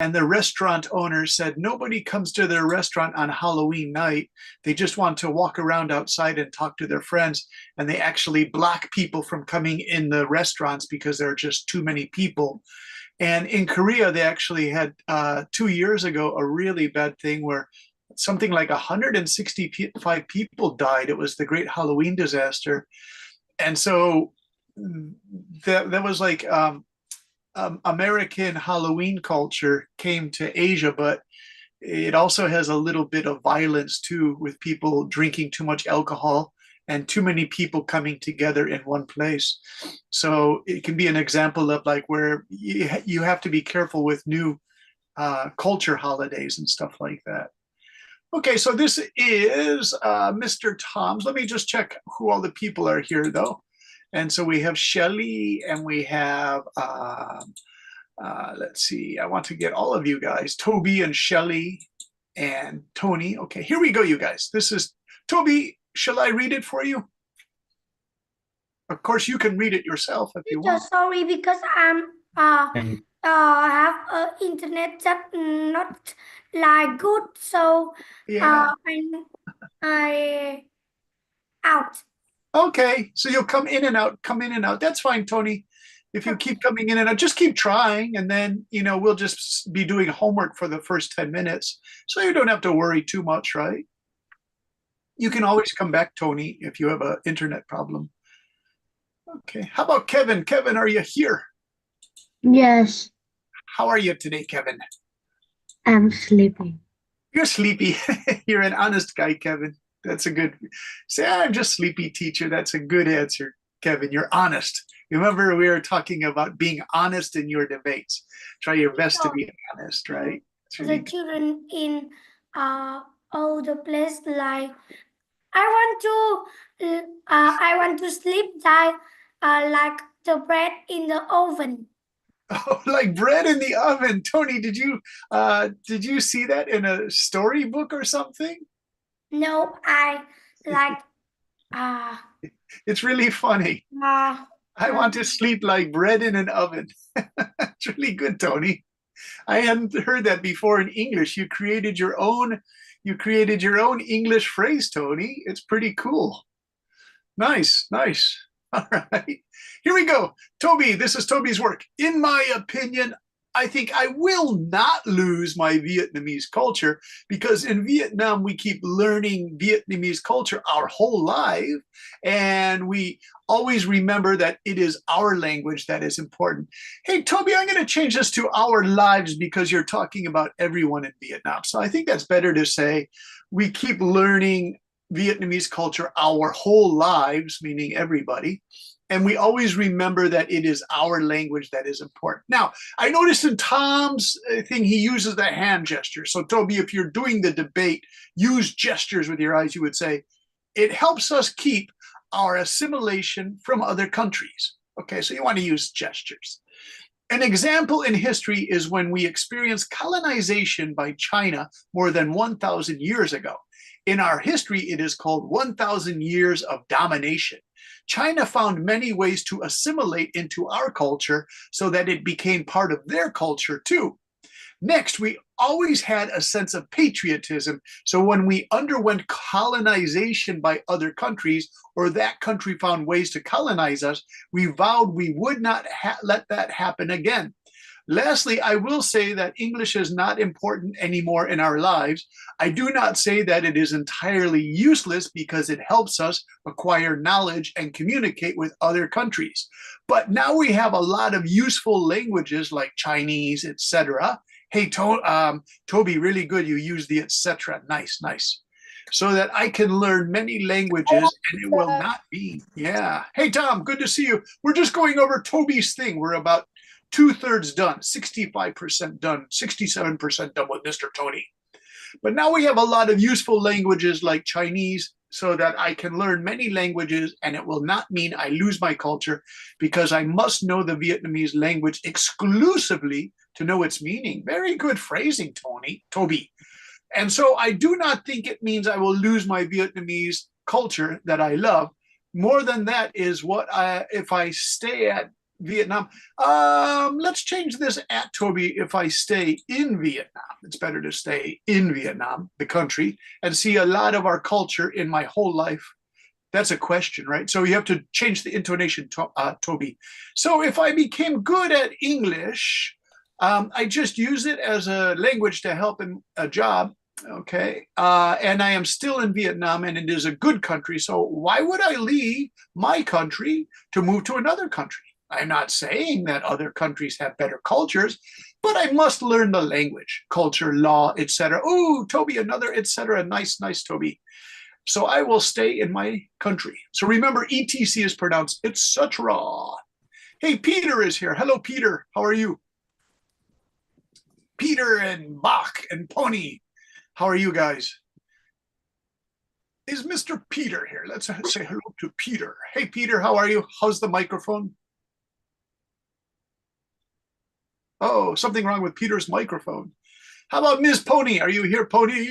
And the restaurant owner said nobody comes to their restaurant on Halloween night. They just want to walk around outside and talk to their friends. And they actually block people from coming in the restaurants because there are just too many people. And in Korea, they actually had 2 years ago a really bad thing where something like 165 people died. It was the Great Halloween disaster. And so that was like American Halloween culture came to Asia, but it also has a little bit of violence too, with people drinking too much alcohol and too many people coming together in one place. So it can be an example of like where you have to be careful with new culture holidays and stuff like that. Okay, so this is Mr. Tom's. Let me just check who all the people are here, though. And so we have Shelly and we have, let's see, I want to get all of you guys, Toby and Shelly and Tony. Okay, here we go, you guys. This is Toby. Shall I read it for you? Of course, you can read it yourself if you want. Sorry, because have internet that not like good, so Yeah. I out. Okay, so you'll come in and out, come in and out. That's fine, Tony. If you keep coming in and out, just keep trying, and then we'll just be doing homework for the first 10 minutes, so you don't have to worry too much, right? You can always come back, Tony, if you have an internet problem. Okay, how about Kevin? Kevin, are you here? Yes, How are you today, Kevin? I'm sleeping. You're sleepy. You're an honest guy, Kevin. That's a good. Say, I'm just sleepy, teacher. That's a good answer, Kevin. You're honest. Remember, we were talking about being honest in your debates. Try your best to be honest, right? Really the children in all the place like I want to sleep like the bread in the oven. Oh, like bread in the oven. Tony, did you see that in a storybook or something? No, I like it's really funny. I want to sleep like bread in an oven. It's really good, Tony. I hadn't heard that before in English. You created your own English phrase, Tony. It's pretty cool. Nice, nice. All right. Here we go. Toby, this is Toby's work. In my opinion, I think I will not lose my Vietnamese culture because in Vietnam, we keep learning Vietnamese culture our whole life. And we always remember that it is our language that is important. Hey, Toby, I'm going to change this to our lives because you're talking about everyone in Vietnam. So I think that's better to say we keep learning Vietnamese culture our whole lives, meaning everybody. And we always remember that it is our language that is important. Now, I noticed in Tom's thing, he uses the hand gesture. So, Toby, if you're doing the debate, use gestures with your eyes, you would say, it helps us keep our assimilation from other countries. Okay, so you want to use gestures. An example in history is when we experienced colonization by China more than 1,000 years ago. In our history, it is called 1,000 years of domination. China found many ways to assimilate into our culture so that it became part of their culture too. Next, we always had a sense of patriotism. So when we underwent colonization by other countries, or that country found ways to colonize us, we vowed we would not let that happen again. Lastly, I will say that English is not important anymore in our lives. I do not say that it is entirely useless because it helps us acquire knowledge and communicate with other countries. But now we have a lot of useful languages like Chinese, etc. Hey, Toby, really good. You use the etc. Nice, nice. So that I can learn many languages and it will not be. Yeah. Hey, Tom, good to see you. We're just going over Toby's thing. We're about 2/3 done, 65% done, 67% done with Mr. Tony. But now we have a lot of useful languages like Chinese so that I can learn many languages and it will not mean I lose my culture because I must know the Vietnamese language exclusively to know its meaning. Very good phrasing, Toby. And so I do not think it means I will lose my Vietnamese culture that I love. More than that is if I stay at Vietnam. Let's change this at Toby. If I stay in Vietnam, it's better to stay in Vietnam, the country, and see a lot of our culture in my whole life. That's a question, right? So you have to change the intonation, Toby. So if I became good at English, I just use it as a language to help in a job. Okay. And I am still in Vietnam, and it is a good country. So why would I leave my country to move to another country? I'm not saying that other countries have better cultures, but I must learn the language, culture, law, etc. Oh, Toby, another etc. Nice, nice, Toby. So I will stay in my country. So remember, ETC is pronounced etc. Hey, Peter is here. Hello, Peter. How are you? Peter and Bach and Pony. How are you guys? Is Mr. Peter here? Let's say hello to Peter. Hey, Peter, how are you? How's the microphone? Oh, something wrong with Peter's microphone. How about Miss Pony? Are you here, Pony?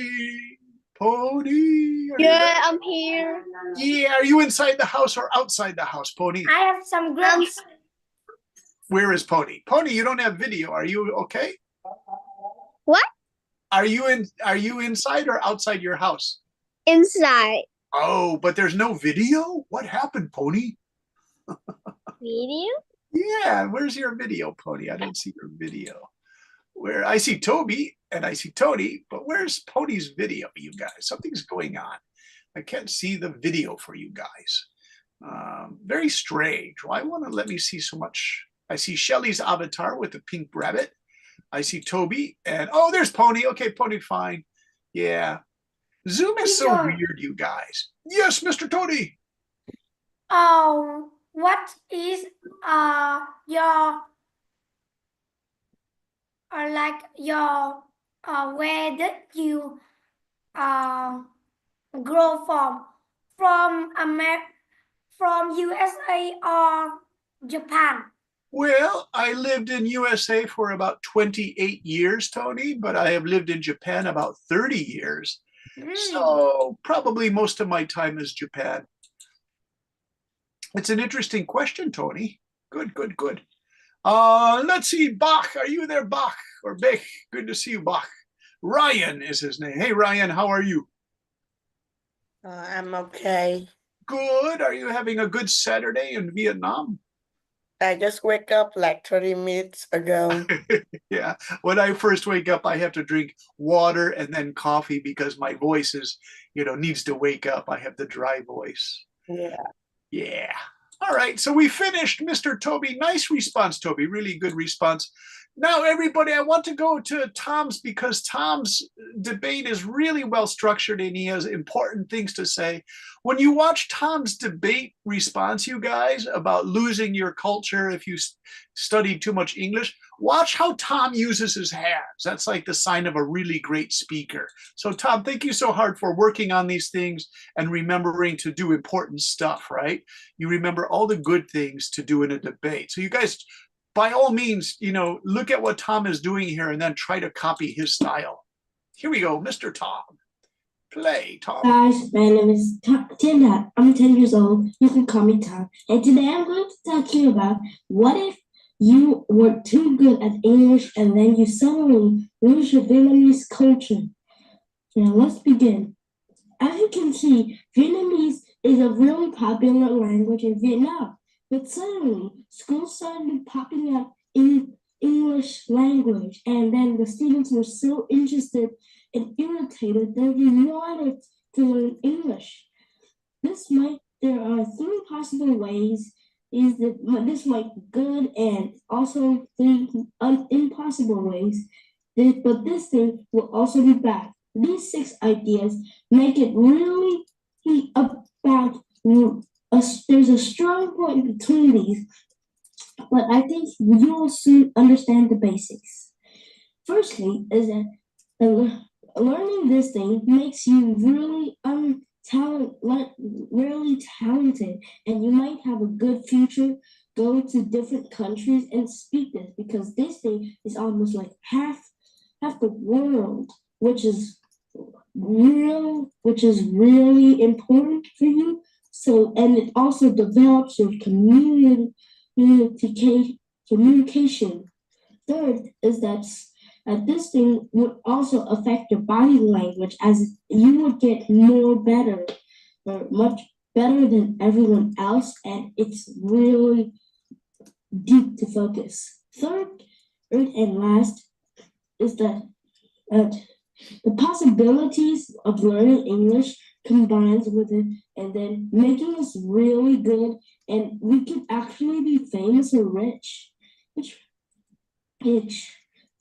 Pony? Yeah, I'm here. Yeah, are you inside the house or outside the house, Pony? I have some grapes. Where is Pony? Pony, you don't have video. Are you okay? What? Are you inside or outside your house? Inside. Oh, but there's no video? What happened, Pony? Video? Yeah, where's your video, Pony? I don't see your video. Where I see Toby and I see Tony, but where's Pony's video, you guys? Something's going on. I can't see the video for you guys. Very strange. Why won't it let me see so much? I see Shelly's avatar with the pink rabbit. I see Toby and oh, there's Pony. Okay, Pony, fine. Yeah. Zoom is so weird, you guys. Yes, Mr. Tony. What is your where did you grow from? From USA or Japan? Well, I lived in USA for about 28 years, Tony, but I have lived in Japan about 30 years. So probably most of my time is Japan. It's an interesting question, Tony. Good, good, good. Let's see, Bach. Are you there, Bach? Or Bech? Good to see you, Bach. Ryan is his name. Hey, Ryan, how are you? I'm okay. Good. Are you having a good Saturday in Vietnam? I just wake up like 30 minutes ago. Yeah. When I first wake up, I have to drink water and then coffee because my voice is, needs to wake up. I have the dry voice. Yeah. Yeah. All right. So we finished, Mr. Toby. Nice response, Toby. Really good response. Now, everybody, I want to go to Tom's because Tom's debate is really well structured and he has important things to say. When you watch Tom's debate response, you guys, about losing your culture if you study too much English, watch how Tom uses his hands. That's like the sign of a really great speaker. So, Tom, thank you so hard for working on these things and remembering to do important stuff, right? You remember all the good things to do in a debate. So you guys, by all means, look at what Tom is doing here and then try to copy his style. Here we go, Mr. Tom. Play, Tom. Guys, my name is Tim. I'm 10 years old. You can call me Tom. And today I'm going to talk to you about what if you were too good at English and then you suddenly lose your Vietnamese culture. Now let's begin. As you can see, Vietnamese is a really popular language in Vietnam. But suddenly, schools started popping up in English language, and then the students were so interested and irritated that they wanted to learn English. There are three possible ways this might be good, and also three impossible ways, but this thing will also be bad. These 6 ideas make it really about there's a strong point between these, but I think you will soon understand the basics. Firstly, is that learning this thing makes you really talented, and you might have a good future going to different countries and speak this, because this thing is almost like half the world, which is really important for you. So, and it also develops your communication communication. Third is that this thing would also affect your body language, as you would get more better or much better than everyone else, and it's really deep to focus. Third and last is that the possibilities of learning English combines with it and then making us really good, and we can actually be famous or rich. Which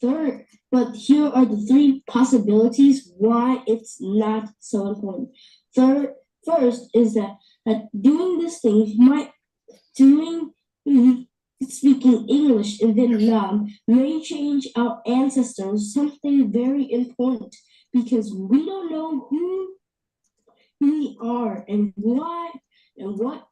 third, but here are the three possibilities why it's not so important. First is that doing this thing speaking English in Vietnam may change our ancestors something very important, because we don't know who we are and why and what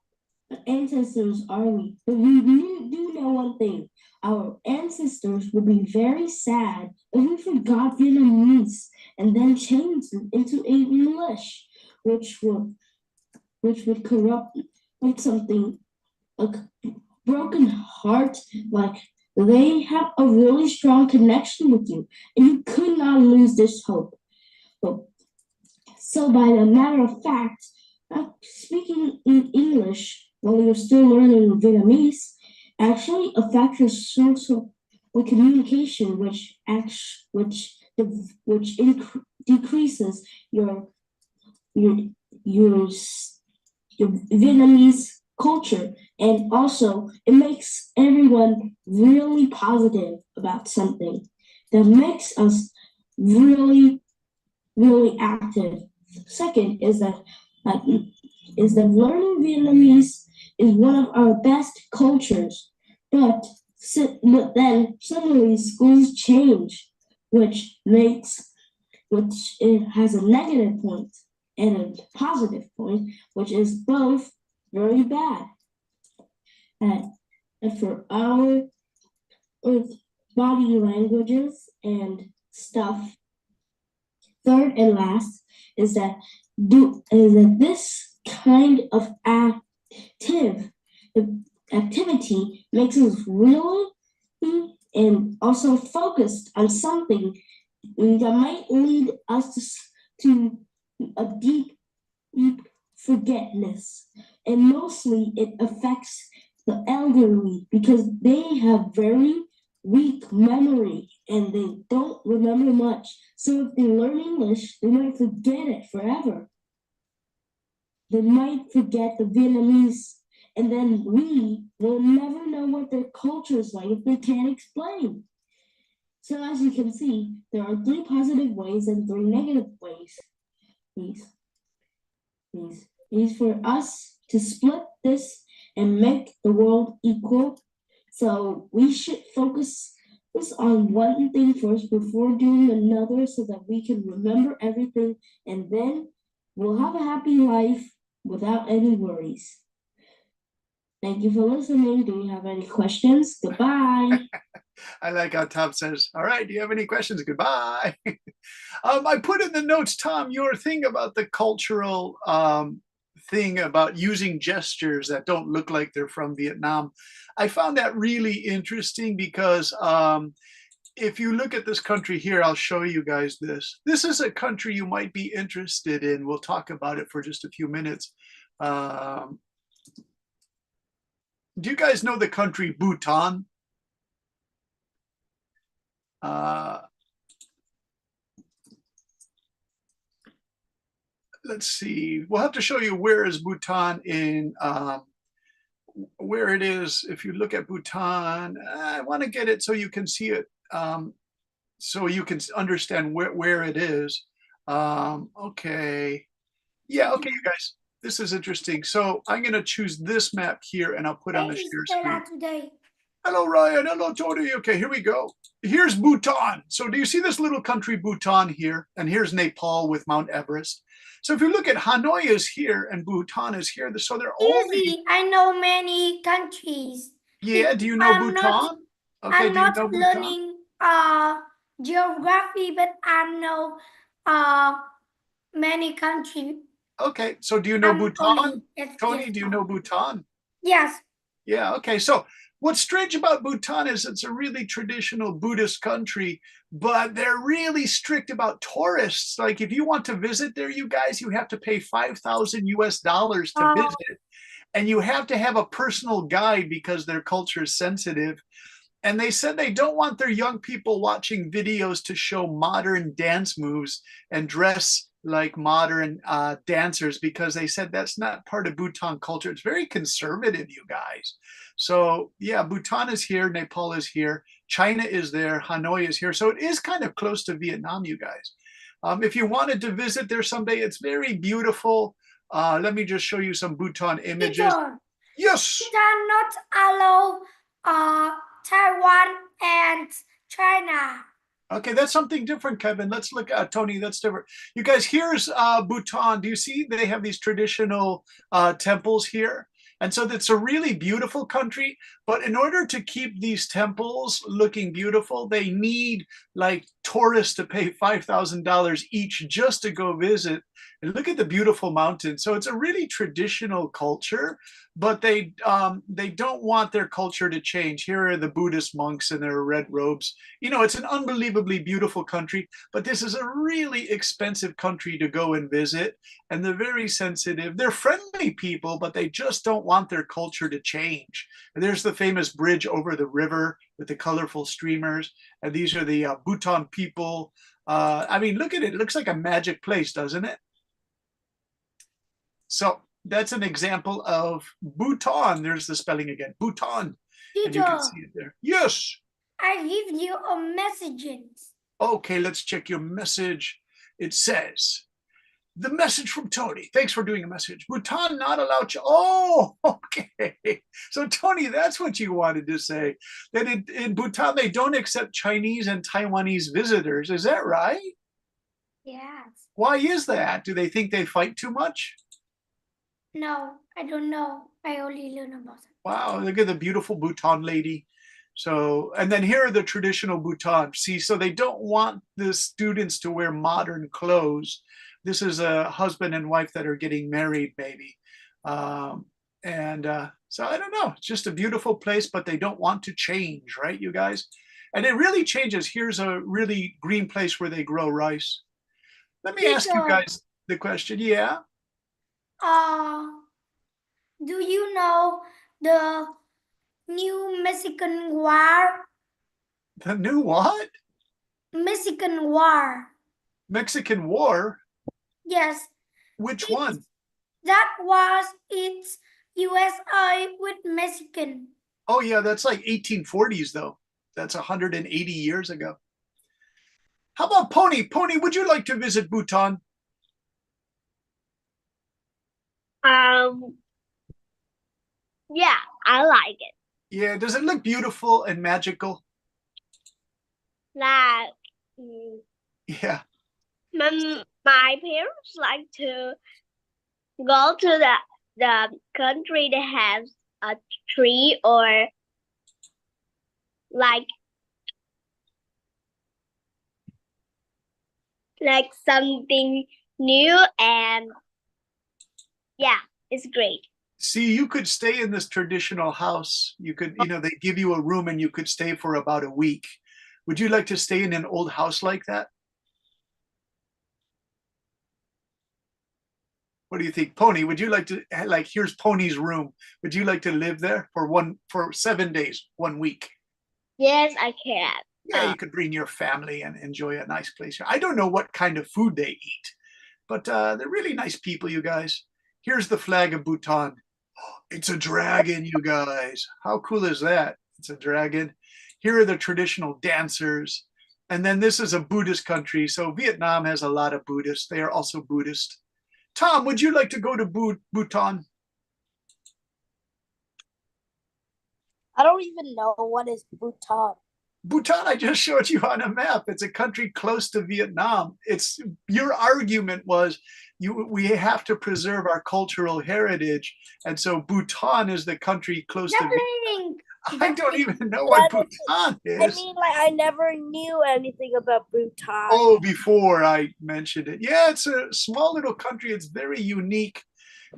ancestors are we. But we do know one thing: our ancestors would be very sad if we forgot Vietnamese and then changed it into English, which would corrupt like something, a broken heart. Like, they have a really strong connection with you, and you could not lose this hope. So by the matter of fact, speaking in English while you're still learning Vietnamese actually affects your social communication, which decreases your Vietnamese culture, and also it makes everyone really positive about something that makes us really active. Second is that learning Vietnamese is one of our best cultures, but then suddenly schools change, which it has a negative point and a positive point, which is both very bad. And for our body languages and stuff. Third and last is that this kind of activity makes us really and also focused on something that might lead us to a deep forgetfulness, and mostly it affects the elderly because they have very weak memory and they don't remember much. So if they learn English, they might forget it forever. They might forget the Vietnamese, and then we will never know what their culture is like if they can't explain. So as you can see, there are 3 positive ways and 3 negative ways. These for us to split this and make the world equal. So we should focus on one thing first before doing another, so that we can remember everything, and then we'll have a happy life without any worries. Thank you for listening. Do you have any questions? Goodbye. I like how Tom says, all right, do you have any questions? Goodbye. I put in the notes, Tom, your thing about the cultural thing about using gestures that don't look like they're from Vietnam. I found that really interesting because if you look at this country here, I'll show you guys this. This is a country you might be interested in. We'll talk about it for just a few minutes. Do you guys know the country Bhutan? Let's see. We'll have to show you where is Bhutan in where it is. If you look at Bhutan, I want to get it so you can see it, so you can understand where it is. Okay. Yeah, okay, you guys. This is interesting. So I'm going to choose this map here and I'll put on the share screen. Today. Hello, Ryan. Hello, Tony. Okay, here we go. Here's Bhutan. So do you see this little country Bhutan here? And here's Nepal with Mount Everest. So if you look at Hanoi is here and Bhutan is here, so they're all Easy. I know many countries. Yeah, do you know I'm Bhutan? not- Okay, I'm do you not know Bhutan? learning geography, but I know many countries. Okay, so do you know Bhutan? Yes, Tony, yes. do you know Bhutan? Yes. Yeah, okay. So What's strange about Bhutan is it's a really traditional Buddhist country, but they're really strict about tourists. Like if you want to visit there, you guys, you have to pay 5,000 US dollars to Oh. visit. And you have to have a personal guide because their culture is sensitive. And they said they don't want their young people watching videos to show modern dance moves and dress like modern dancers because they said that's not part of Bhutan culture. It's very conservative, you guys. So yeah, Bhutan is here, Nepal is here, China is there, Hanoi is here. So it is kind of close to Vietnam, you guys. If you wanted to visit there someday, it's very beautiful. Let me just show you some Bhutan images. Teacher, Yes. Bhutan not allow Taiwan and China. Okay, that's something different, Kevin. Let's look at Tony. That's different. You guys, here's Bhutan. Do you see they have these traditional temples here? And so that's a really beautiful country. But in order to keep these temples looking beautiful, they need like tourists to pay $5,000 each just to go visit and look at the beautiful mountains. So it's a really traditional culture, but they don't want their culture to change. Here are the Buddhist monks in their red robes. You know, it's an unbelievably beautiful country, but this is a really expensive country to go and visit. And they're very sensitive. They're friendly people, but they just don't want their culture to change. And there's the famous bridge over the river with the colorful streamers. And these are the Bhutan people. I mean, look at it. It looks like a magic place, doesn't it? So that's an example of Bhutan. There's the spelling again, Bhutan. And you Teacher, can see it there. Yes. I give you a messages. Okay, let's check your message. It says, the message from Tony. Thanks for doing a message. Bhutan not allowed. Oh, okay. So Tony, that's what you wanted to say. That in Bhutan, they don't accept Chinese and Taiwanese visitors. Is that right? Yes. Why is that? Do they think they fight too much? No, I don't know. I only learn about it. Wow, look at the beautiful Bhutan lady. So, and then here are the traditional Bhutan. See, so they don't want the students to wear modern clothes. This is a husband and wife that are getting married, maybe. So I don't know. It's just a beautiful place, but they don't want to change, right, you guys? And it really changes. Here's a really green place where they grow rice. Let me ask you Teacher. guys the question. Yeah. Do you know the new Mexican War? The new what? Mexican War. Mexican War? Yes, Which one? that was its USA with Mexican. Oh yeah, that's like 1840s though. That's 180 years ago. How about Pony? Pony, would you like to visit Bhutan? Yeah, I like it. Yeah, does it look beautiful and magical? Like, Yeah. my parents like to go to the country that has a tree or like something new, and yeah, it's great. See, you could stay in this traditional house. You could, they give you a room and you could stay for about a week. Would you like to stay in an old house like that? What do you think, Pony? Would you like to, like, here's Pony's room. Would you like to live there for 7 days, 1 week? Yes, I can. Yeah, you could bring your family and enjoy a nice place. I don't know what kind of food they eat, but they're really nice people, you guys. Here's the flag of Bhutan. It's a dragon, you guys. How cool is that? It's a dragon. Here are the traditional dancers. And then this is a Buddhist country. So Vietnam has a lot of Buddhists. They are also Buddhist. Tom, would you like to go to Bhutan? I don't even know what is Bhutan. Bhutan, I just showed you on a map. It's a country close to Vietnam. It's your argument was we have to preserve our cultural heritage, and so Bhutan is the country close to Vietnam. I don't even know what Bhutan is. I mean, like, I never knew anything about Bhutan. Oh, before I mentioned it. Yeah, it's a small little country. It's very unique.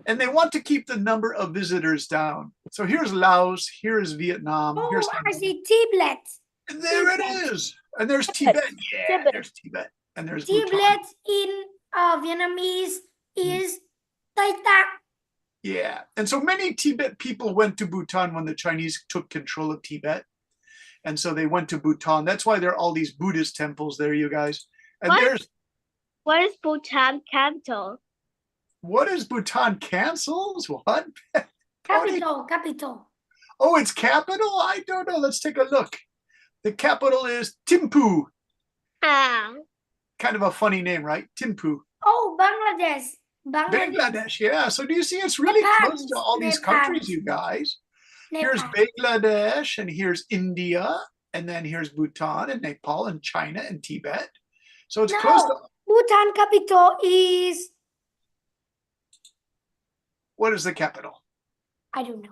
And they want to keep the number of visitors down. So here's Laos, here's Vietnam, here's Oh, I see Tibet. and there it is. And there's Tibet. Yeah, Tibet. there's Tibet. And there's Bhutan. Tibet in Vietnamese is Tây Tạng. Yeah. And so many Tibet people went to Bhutan when the Chinese took control of Tibet. And so they went to Bhutan. That's why there are all these Buddhist temples there, you guys. And What? What is Bhutan capital? what is Bhutan cancels? What? Tony? Capital. Oh, it's capital? I don't know. Let's take a look. The capital is Thimphu. Ah, Kind of a funny name, right? Thimphu. Oh, Bangladesh. Bangladesh, yeah. So do you see it's really Nepal. close to all these Nepal. countries, you guys? Here's Nepal. Bangladesh, and here's India, and then here's Bhutan, and Nepal, and China, and Tibet. So it's close to, No, Bhutan capital is, what is the capital? I don't know.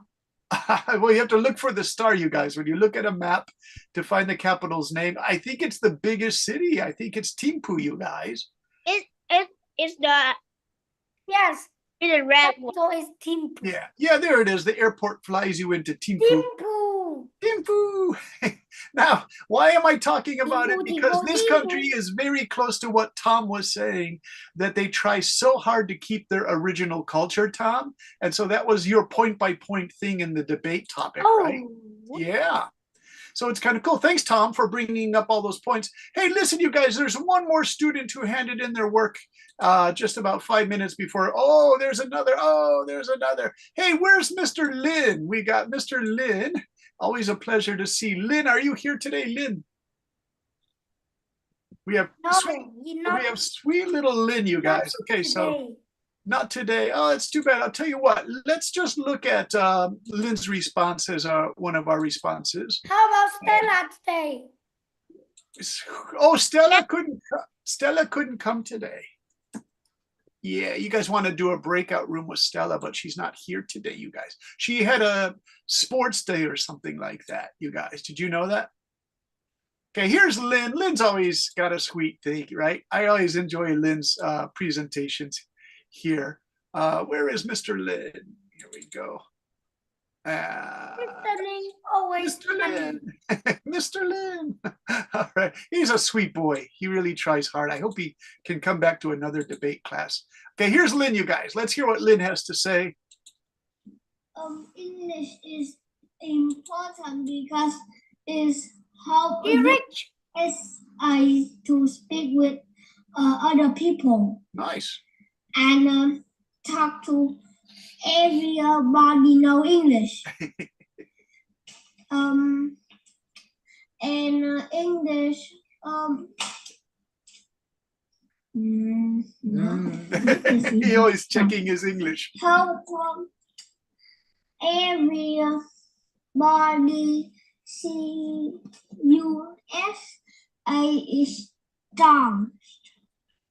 Well, you have to look for the star, you guys. When you look at a map to find the capital's name, I think it's the biggest city. I think it's Thimphu, you guys. it's the Yes, red one. capital is Thimphu. Yeah, yeah, there it is. The airport flies you into Thimphu. Thimphu. Thimphu. Now, why am I talking about it? Thimphu, Because Thimphu, this Thimphu. country is very close to what Tom was saying, that they try so hard to keep their original culture, Tom. And so that was your point-by-point thing in the debate topic, right? Oh, Yeah. So it's kind of cool. Thanks, Tom, for bringing up all those points. Hey, listen, you guys, there's one more student who handed in their work just about 5 minutes before. Oh, there's another. Oh, there's another. Hey, where's Mr. Lin? We got Mr. Lin. Always a pleasure to see. Lin, are you here today, Lin? We have no, we have sweet little Lin, you guys. Okay, so not today. Oh, it's too bad. I'll tell you what. Let's just look at Lynn's response as one of our responses. How about Stella today? Oh, Stella couldn't come today. Yeah, you guys want to do a breakout room with Stella, but she's not here today, you guys. She had a sports day or something like that, you guys. Did you know that? Okay, here's Lynn. Lynn's always got a sweet thing, right? I always enjoy Lynn's presentations here. Where is Mr. Lynn? Here we go. Mr. Lin always Mr. funny. Lin. Mr. Lin. All right. He's a sweet boy. He really tries hard. I hope he can come back to another debate class. Okay, here's Lynn, you guys. Let's hear what Lynn has to say. English is important because is how Be rich. is I to speak with other people Nice. and talk to everybody know English. And English He always checking his English. help everybody see USA is dumb.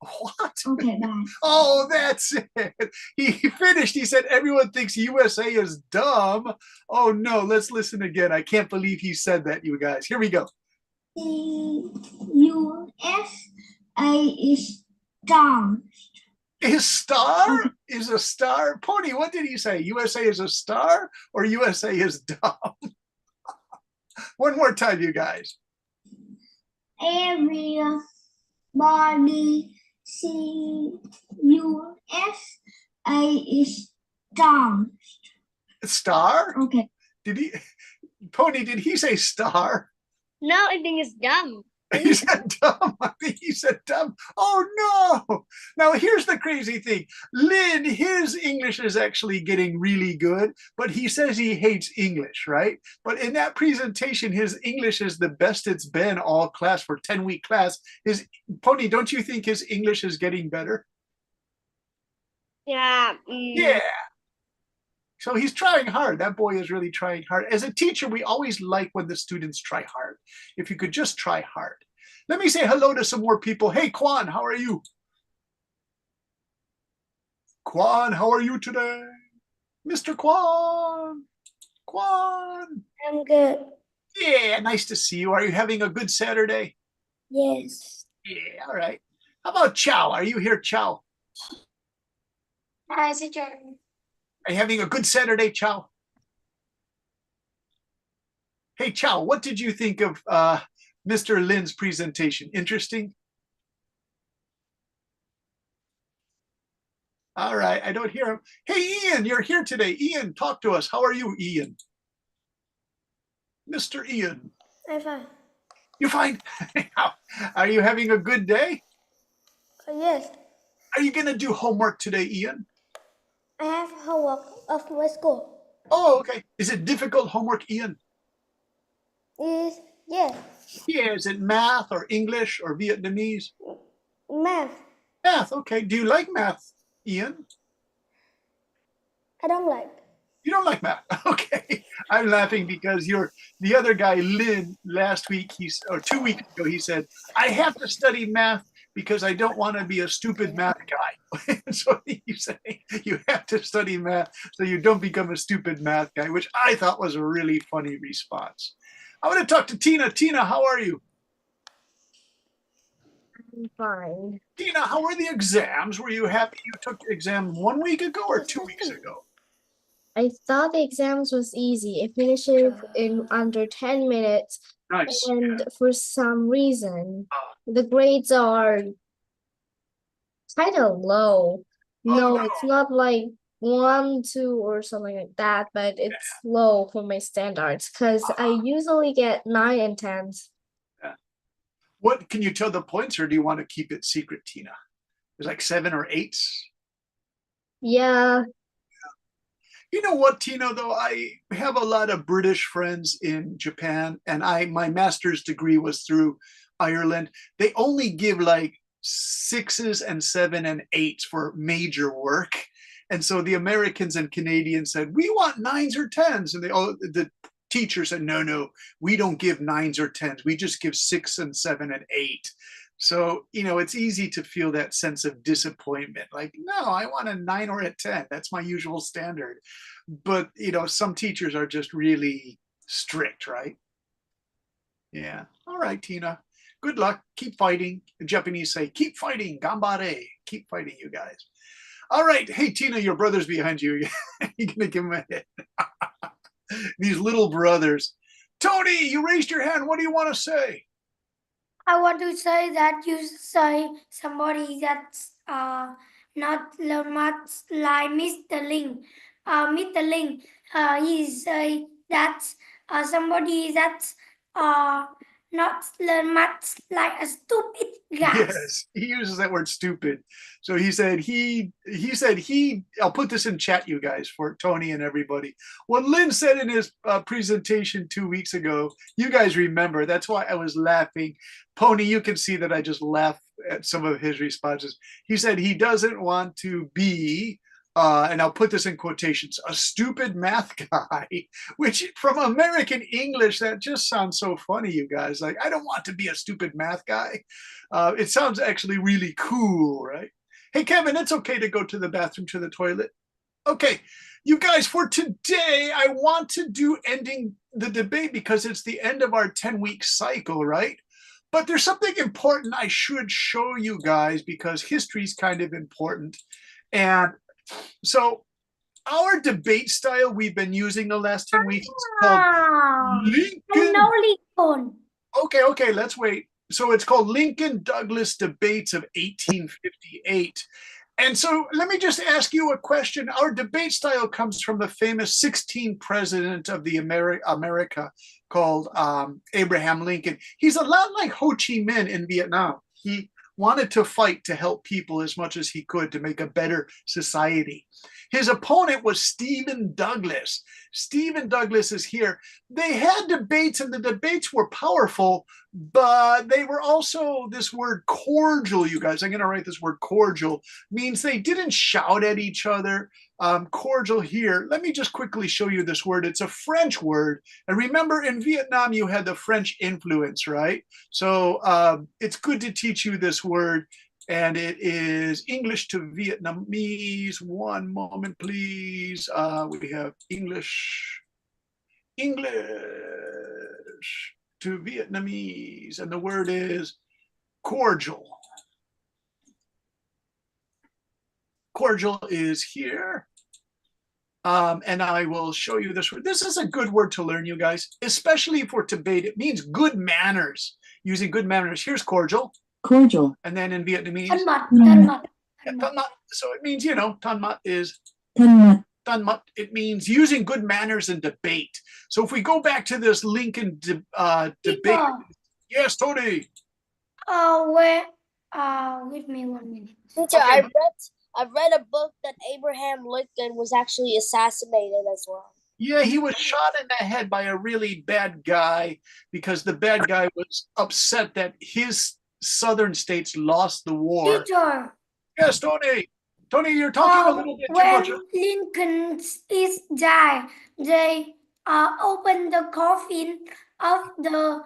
What? Okay, bye. Oh, that's it. He finished. He said, everyone thinks USA is dumb. Oh, no. Let's listen again. I can't believe he said that, you guys. Here we go. USA is dumb. Is star? Is a star? Pony, what did he say? USA is a star or USA is dumb? One more time, you guys. Everybody see USA is dumb. Star? Okay. Did he? Pony, did he say star? No, I think it's dumb. He said dumb. I think he said dumb. Oh no! Now here's the crazy thing. Lynn, his English is actually getting really good, but he says he hates English, right? But in that presentation, his English is the best it's been all class for 10-week class. His Pony, don't you think his English is getting better? Yeah. Yeah. So he's trying hard. That boy is really trying hard. As a teacher, we always like when the students try hard. If you could just try hard. Let me say hello to some more people. Hey, Kwan, how are you? Kwan, how are you today? Mr. Kwan. Kwan. I'm good. Yeah, nice to see you. Are you having a good Saturday? Yes. Yeah, all right. How about Chow? Are you here, Chow? Hi, teacher. Are you having a good Saturday, Chow? Hey, Chow, what did you think of Mr. Lin's presentation? Interesting? All right, I don't hear him. Hey, Ian, you're here today. Ian, talk to us. How are you, Ian? Mr. Ian. I'm fine. You're fine? Are you having a good day? Yes, Are you going to do homework today, Ian? I have homework of my school. Oh, okay. Is it difficult homework, Ian? Yes, Yeah, is it math or English or Vietnamese? math. Math, okay. Do you like math, Ian? I don't like. You don't like math. Okay. I'm laughing because the other guy, Lin, last week, or 2 weeks ago, he said, I have to study math because I don't want to be a stupid math guy. So you say you have to study math so you don't become a stupid math guy, which I thought was a really funny response. I want to talk to Tina. Tina, how are you? I'm fine. Tina, how were the exams? Were you happy you took the exam 1 week ago or 2 weeks ago? I thought the exams was easy. I finished it in under 10 minutes. Nice. And for some reason, the grades are kind of low. No, it's not like 1, 2 or something like that, but it's low for my standards because I usually get 9 and 10s. What can you tell the points, or do you want to keep it secret, Tina? There's like 7 or 8s. Yeah, You know what, Tina, though? I have a lot of British friends in Japan, and my master's degree was through Ireland. They only give like 6s and 7 and 8s for major work. And so the Americans and Canadians said, we want 9s or 10s. And the teacher said, no, we don't give 9s or 10s. We just give 6 and 7 and 8. So, it's easy to feel that sense of disappointment. Like, no, I want a 9 or a 10. That's my usual standard. But, some teachers are just really strict, right? Yeah. All right, Tina. Good luck. Keep fighting. The Japanese say, keep fighting. Gambare. Keep fighting, you guys. All right. Hey, Tina, your brother's behind you. You're going to give him a hit. These little brothers. Tony, you raised your hand. What do you want to say? I want to say that you say somebody that's not learn much like Mr. Ling. Mr. Ling, he say that somebody that's not learn much like a stupid guy. Yes, he uses that word stupid. So he said I'll put this in chat, you guys, for Tony and everybody. What Lin said in his presentation 2 weeks ago, you guys remember, that's why I was laughing. Pony, you can see that I just laugh at some of his responses. He said he doesn't want to be, and I'll put this in quotations, a stupid math guy, which from American English, that just sounds so funny, you guys. Like, I don't want to be a stupid math guy. It sounds actually really cool, right? Hey, Kevin, it's okay to go to the bathroom, to the toilet. Okay, you guys, for today, I want to do ending the debate because it's the end of our 10-week cycle, right? But there's something important I should show you guys because history is kind of important. And so our debate style we've been using the last 10 weeks is called Lincoln. No Lincoln. Okay, let's wait. So it's called Lincoln Douglas Debates of 1858. And so let me just ask you a question. Our debate style comes from the famous 16th president of the America called Abraham Lincoln. He's a lot like Ho Chi Minh in Vietnam. He wanted to fight to help people as much as he could to make a better society. His opponent was Stephen Douglas. Stephen Douglas is here. They had debates, and the debates were powerful, but they were also, this word cordial, you guys, I'm going to write this word cordial, means they didn't shout at each other. Cordial here, let me just quickly show you this word. It's a French word. And remember, in Vietnam, you had the French influence, right? So it's good to teach you this word. And it is English to Vietnamese. One moment, please. We have English to Vietnamese. And the word is cordial. Cordial is here. And I will show you this word. This is a good word to learn, you guys, especially for debate. It means good manners, using good manners. Here's cordial. Cordial. And then in Vietnamese, Thân mật, thân mật, thân mật. tan mat. So it means, tan mat is Thân mật. tan mat. It means using good manners in debate. So if we go back to this Lincoln debate. Teacher, Yes, Tony. give me 1 minute. Teacher, Okay. I've read a book that Abraham Lincoln was actually assassinated as well. Yeah, he was shot in the head by a really bad guy because the bad guy was upset that his southern states lost the war. Teacher, Yes, Tony. Tony, you're talking a little bit too much. when Lincoln is died, they opened the coffin of the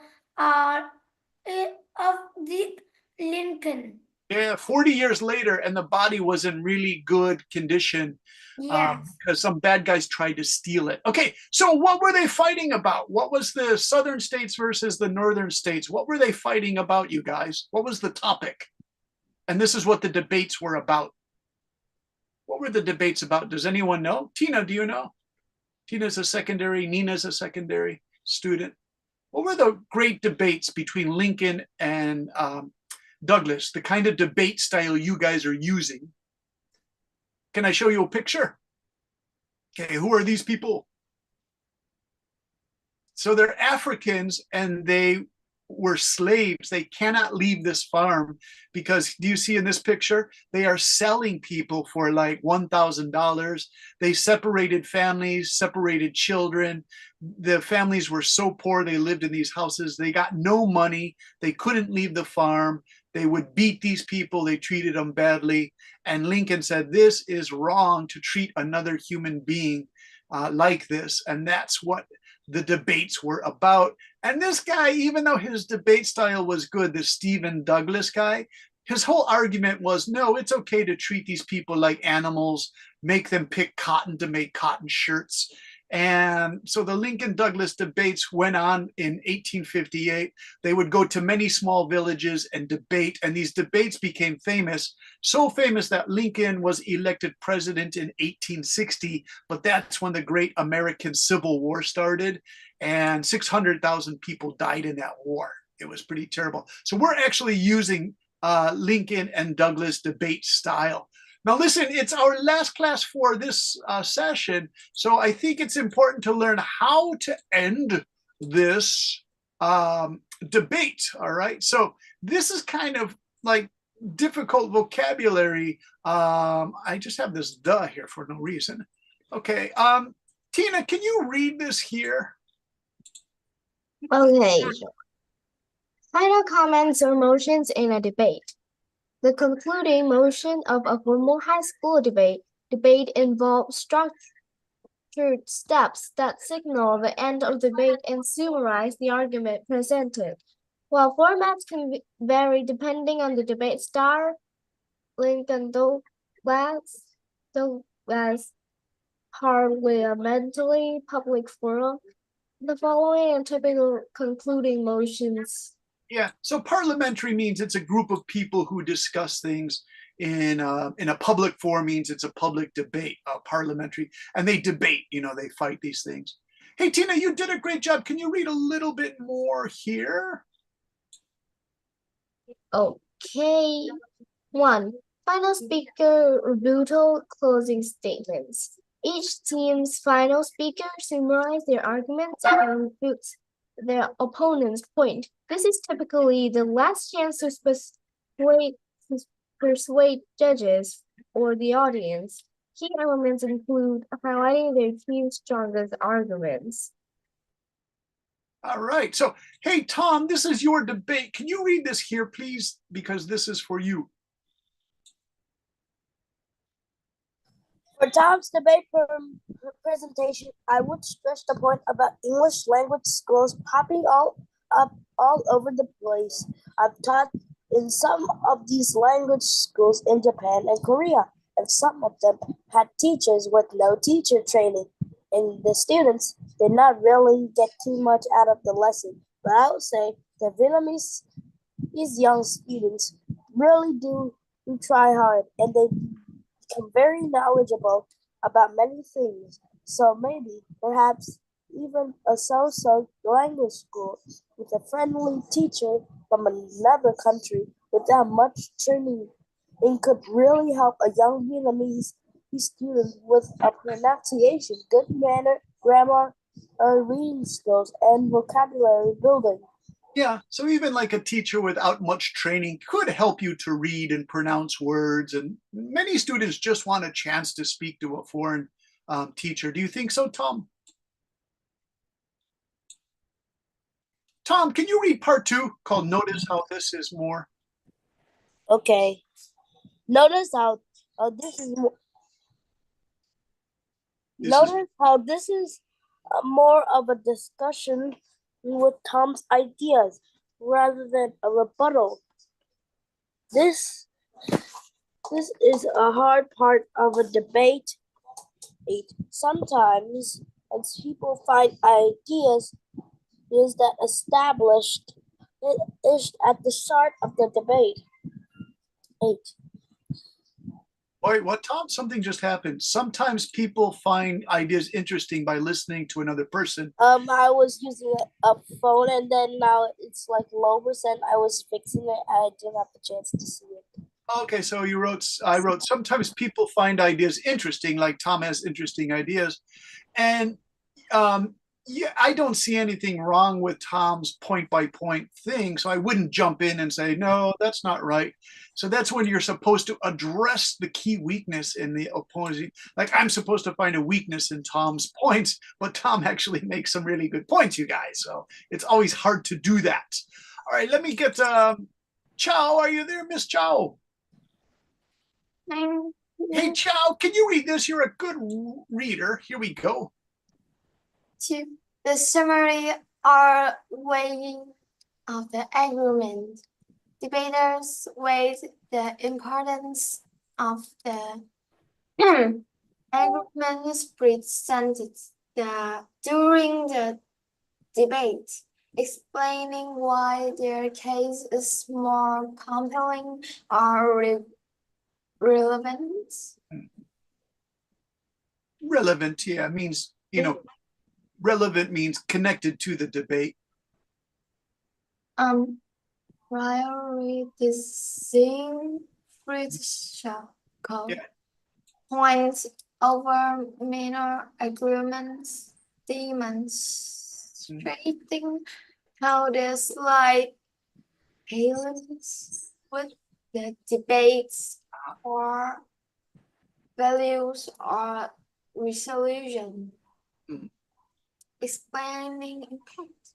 Lincoln. Yeah, 40 years later, and the body was in really good condition Yes. because some bad guys tried to steal it. Okay, so what were they fighting about? What was the southern states versus the northern states? What were they fighting about, you guys? What was the topic? And this is what the debates were about. What were the debates about? Does anyone know? Tina, do you know? Tina's a secondary, Nina's a secondary student. What were the great debates between Lincoln and Douglas, the kind of debate style you guys are using? Can I show you a picture? Okay, who are these people? So they're Africans and they were slaves. They cannot leave this farm because, do you see in this picture? They are selling people for like $1,000. They separated families, separated children. The families were so poor, they lived in these houses. They got no money. They couldn't leave the farm. They would beat these people. They treated them badly. And Lincoln said, this is wrong to treat another human being like this. And that's what the debates were about. And this guy, even though his debate style was good, the Stephen Douglas guy, his whole argument was, no, it's okay to treat these people like animals, make them pick cotton to make cotton shirts. And so the Lincoln-Douglas debates went on in 1858. They would go to many small villages and debate, and these debates became famous, so famous that Lincoln was elected president in 1860, but that's when the great American Civil War started, and 600,000 people died in that war. It was pretty terrible. So we're actually using Lincoln and Douglas debate style. Now listen, it's our last class for this session, so I think it's important to learn how to end this debate, all right? So this is kind of like difficult vocabulary. I just have this duh here for no reason. Okay, Tina, can you read this here? Okay. Final comments or motions in a debate. The concluding motion of a formal high school debate involves structured steps that signal the end of the debate and summarize the argument presented. While formats can vary depending on the debate style, Lincoln Douglas parliamentary public forum, the following are typical concluding motions. Yeah, so parliamentary means it's a group of people who discuss things in a public forum, means it's a public debate, parliamentary, and they debate, they fight these things. Hey, Tina, you did a great job. Can you read a little bit more here? Okay. 1. Final speaker rebuttal closing statements. Each team's final speaker summarizes their arguments and refutes their opponent's point. This is typically the last chance to persuade judges or the audience. Key elements include highlighting their team's strongest arguments. All right. So, hey, Tom, this is your debate. Can you read this here, please? Because this is for you. For Tom's debate presentation, I would stress the point about English language schools popping all over the place. I've taught in some of these language schools in Japan and Korea, and some of them had teachers with no teacher training, and the students did not really get too much out of the lesson. But I would say the Vietnamese, these young students really do try hard, and they become very knowledgeable about many things. So maybe, perhaps, even a so-so language school with a friendly teacher from another country without much training and could really help a young Vietnamese student with a pronunciation, good manner, grammar, reading skills, and vocabulary building. Yeah, so even like a teacher without much training could help you to read and pronounce words. And many students just want a chance to speak to a foreign teacher. Do you think so, Tom? Tom, can you read part 2 called Notice How This Is More? Okay. Notice how this is notice how this is more of a discussion with Tom's ideas rather than a rebuttal. This is a hard part of a debate. Sometimes, as people find ideas that established at the start of the debate. 8. Wait, what, Tom? Something just happened. Sometimes people find ideas interesting by listening to another person. I was using a phone and then now it's like low percent. I was fixing it. I didn't have the chance to see it. Okay, so I wrote, sometimes people find ideas interesting, like Tom has interesting ideas. And yeah, I don't see anything wrong with Tom's point-by-point thing, so I wouldn't jump in and say, no, that's not right. So that's when you're supposed to address the key weakness in the opposing. Like I'm supposed to find a weakness in Tom's points, but Tom actually makes some really good points, you guys. So it's always hard to do that. All right, let me get Chow. Are you there, Miss Chow? Hey, Chow, can you read this? You're a good reader. Here we go. The summary or weighing of the agreement. Debaters weighed the importance of the agreement presented during the debate, explaining why their case is more compelling or relevant. Relevant, yeah, means, you know, relevant means connected to the debate. Prioritizing points over minor agreements, demonstrating how the slight balance with the debates or values or resolution. Explaining impact.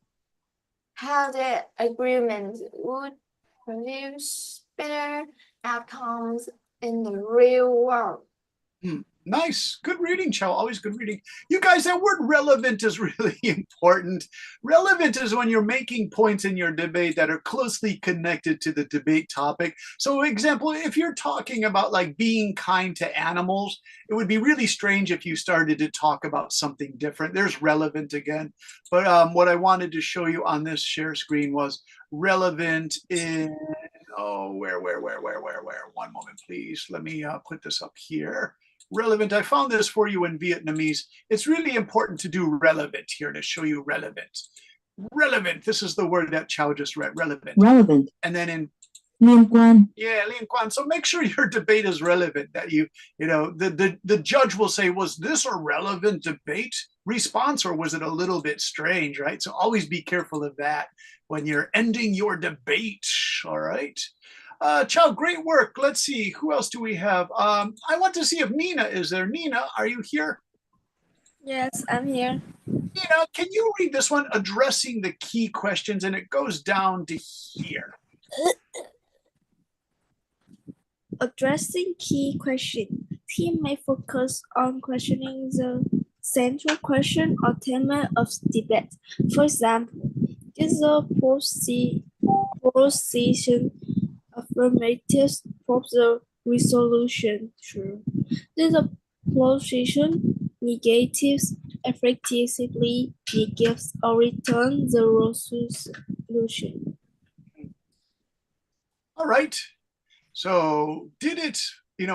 How the agreement would produce better outcomes in the real world. Nice. Good reading, Chow. Always good reading. You guys, that word relevant is really important. Relevant is when you're making points in your debate that are closely connected to the debate topic. So, example, if you're talking about like being kind to animals, it would be really strange if you started to talk about something different. There's relevant again. But what I wanted to show you on this share screen was relevant in, where? One moment, please. Let me put this up here. Relevant. I found this for you in Vietnamese. It's really important to do relevant here to show you relevant. Relevant. This is the word that Chow just read. Relevant. Relevant. And then in Liên quan. Yeah, liên quan. So make sure your debate is relevant. That you know, the judge will say, was this a relevant debate response or was it a little bit strange, right? So always be careful of that when you're ending your debate. All right. Chow, great work. Let's see, who else do we have? I want to see if Nina is there. Nina, are you here? Yes, I'm here. Nina, can you read this one, addressing the key questions? And it goes down to here. Addressing key question. Team may focus on questioning the central question or theme of debate. For example, is the position affirmative for the resolution true? Is the position negative effectively negates or return the resolution? All right. So did it,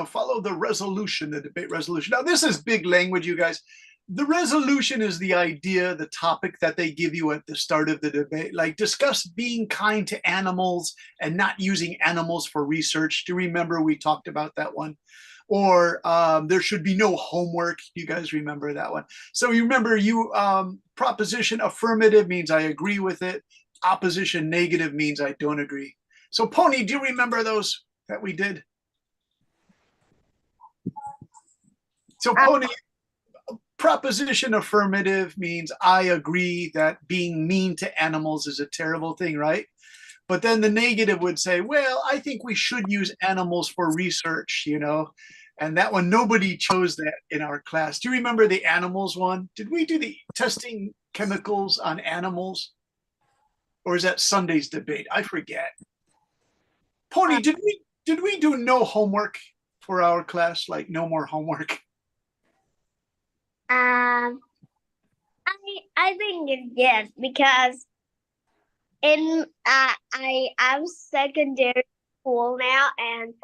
follow the resolution, the debate resolution? Now, this is big language, you guys. the resolution is the idea, the topic that they give you at the start of the debate, like discuss being kind to animals and not using animals for research. Do you remember we talked about that one? Or there should be no homework. Do you guys remember that one? So you remember proposition affirmative means I agree with it. Opposition negative means I don't agree. So Pony, do you remember those that we did? So Pony, proposition affirmative means I agree that being mean to animals is a terrible thing, right? But then the negative would say, well, I think we should use animals for research, you know? And that one, nobody chose that in our class. Do you remember the animals one? Did we do the testing chemicals on animals? Or is that Sunday's debate? I forget. Pony, did we do no homework for our class? Like no more homework? I think it's yes, because in I am secondary school now, and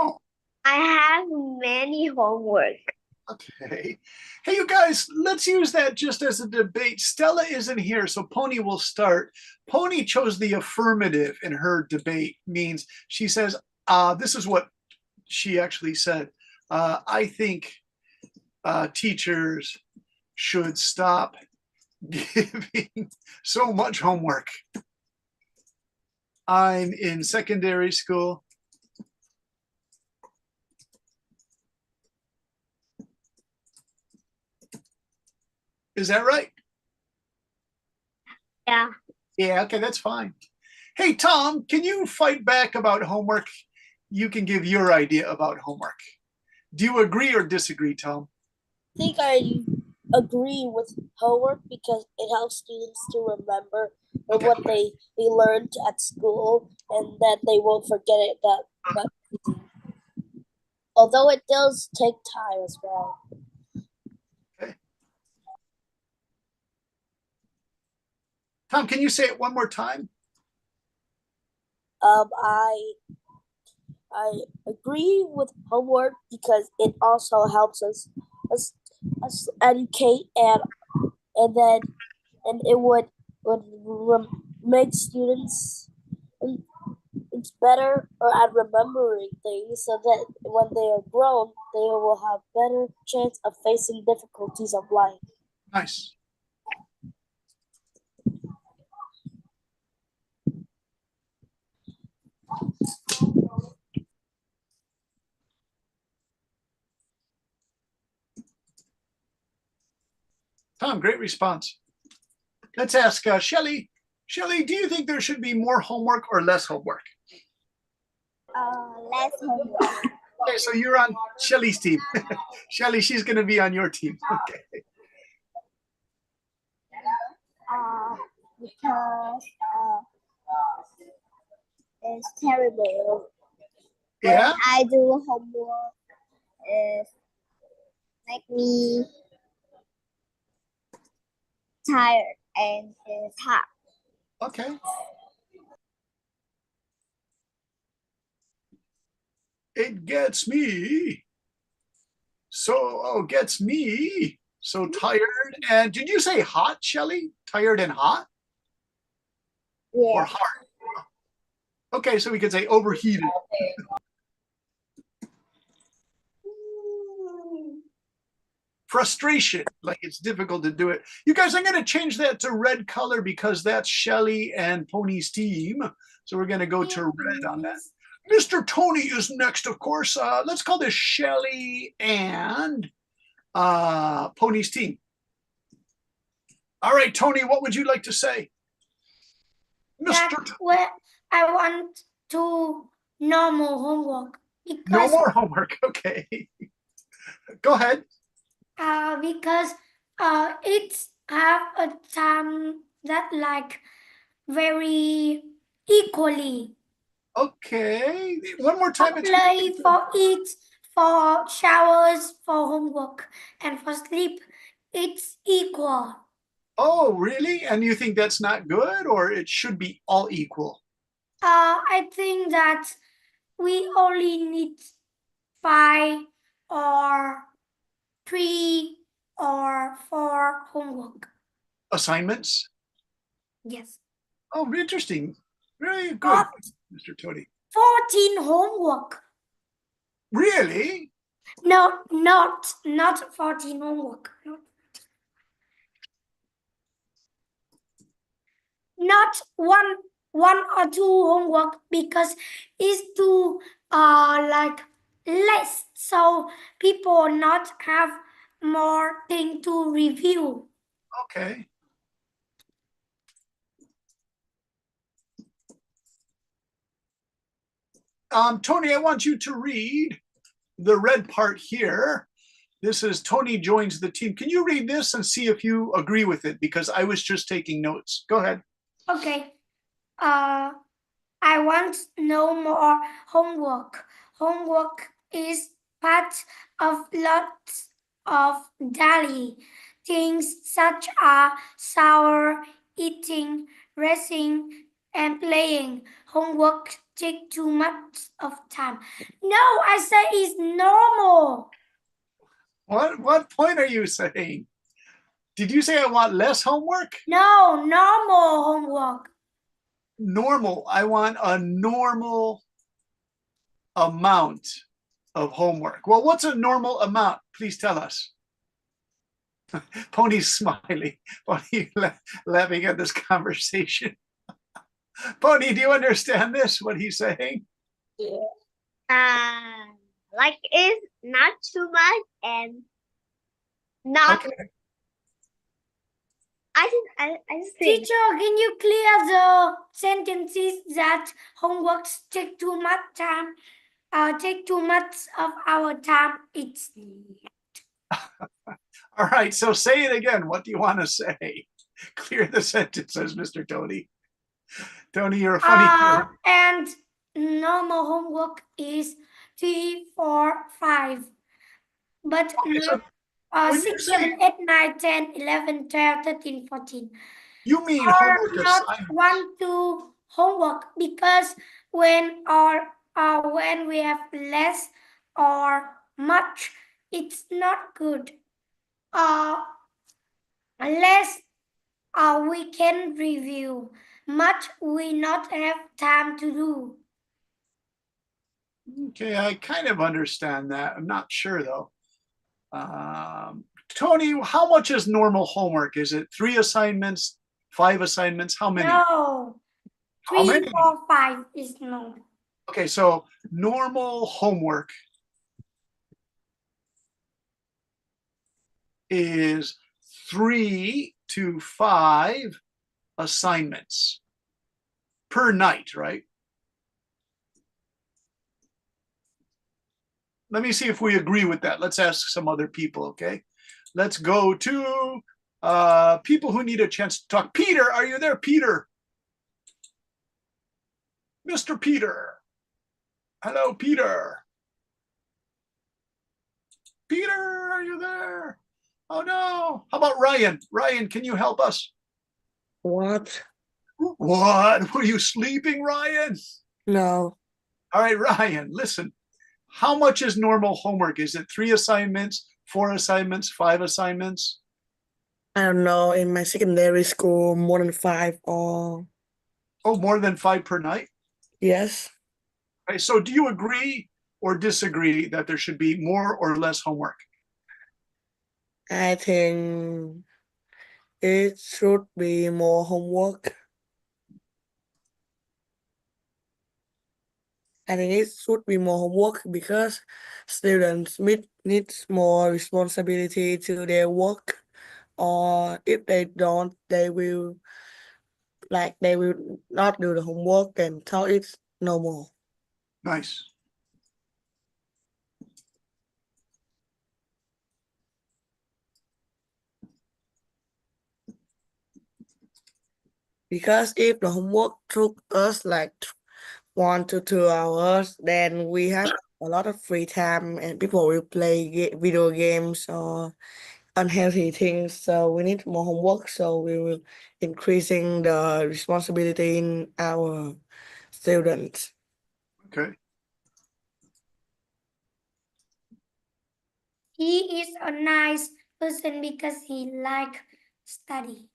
I have many homework. Okay. Hey, you guys, let's use that just as a debate. Stella isn't here, so Pony will start. Pony chose the affirmative in her debate, means she says, this is what she actually said. I think teachers should stop giving so much homework. I'm in secondary school. Is that right? Yeah. Yeah, okay, that's fine. Hey, Tom, can you fight back about homework? You can give your idea about homework. Do you agree or disagree, Tom? I think I agree with homework because it helps students to remember what they learned at school and that they won't forget it that much. Although it does take time as well. Okay. Tom, can you say it one more time? I agree with homework because it also helps us educate and it would make students it's better at remembering things so that when they are grown they will have better chance of facing difficulties of life. Nice. Tom, great response. Let's ask Shelly. Shelly, do you think there should be more homework or less homework? Less homework. Okay, so you're on Shelly's team. Shelly, she's going to be on your team. Okay. Because it's terrible. Yeah. When I do homework, it make me tired and it's hard. Okay. It gets me so tired. And did you say hot, Shelly? Tired and hot? Yeah. Or hard? Okay, so we could say overheated. Frustration, like it's difficult to do it. You guys, I'm going to change that to red color because that's Shelly and Pony's team. So we're going to go to red on that. Mr. Tony is next, of course. Let's call this Shelly and Pony's team. All right, Tony, what would you like to say? Well, I want to no more homework. No more homework, okay. Go ahead. Because it's have a time that like very equally. Okay, one more time. Play for eat, for showers, for homework, and for sleep. It's equal. Oh, really? And you think that's not good, or it should be all equal? I think that we only need 5 or 3 or 4 homework? Assignments? Yes. Oh, interesting. Very good, Not Mr. Tony. 14 homework. Really? No, not 14 homework. Not one or two homework, because it's too like less, so people not have more thing to review. Okay. Tony, I want you to read the red part here. This is Tony joins the team. Can you read this and see if you agree with it? Because I was just taking notes. Go ahead. Okay. I want no more homework. Homework is part of lots of daily things such as shower, eating, resting, and playing. Homework take too much of time. No, I say it's normal. What point are you saying? Did you say I want less homework? No, normal homework. Normal. I want a normal amount of homework. Well, what's a normal amount? Please tell us. Pony's smiling. Pony laughing at this conversation. Pony, do you understand this? What he's saying? Like it's not too much and not. Okay. I think. Teacher, can you clear the sentences that homework take too much time? Take too much of our time. It's All right. So say it again. What do you want to say? Clear the sentences, Mr. Tony. Tony, you're a funny kid. And normal homework is 3, 4, 5. But Okay, so not when 6, you're 7, 8, 9, 10, 11, 12, 13, 14. you mean Or homework not assignments. 1, 2 homework, because when we have less or much, it's not good. Less we can review. Much we not have time to do. Okay, I kind of understand that. I'm not sure though. Tony, how much is normal homework? Is it 3 assignments, 5 assignments? How many? No. How 3, many? 4, 5 is no. Okay, so normal homework is 3 to 5 assignments per night, right? Let me see if we agree with that. Let's ask some other people, okay? Let's go to people who need a chance to talk. Peter, are you there, Peter? Mr. Peter. Hello, Peter. Peter, are you there? Oh no. How about Ryan? Ryan, can you help us? What? What? Were you sleeping, Ryan? No. All right, Ryan, listen. How much is normal homework? Is it 3 assignments, 4 assignments, 5 assignments? I don't know. In my secondary school, more than 5 or Oh, more than 5 per night? yes. Okay, so do you agree or disagree that there should be more or less homework? I think it should be more homework. I think it should be more homework because students needs more responsibility to their work, or if they don't, they will not do the homework, and so it's no more. Nice. Because if the homework took us like 1 to 2 hours, then we have a lot of free time and people will play video games or unhealthy things. So we need more homework. So we will increasing the responsibility in our students. Okay. He is a nice person because he like study.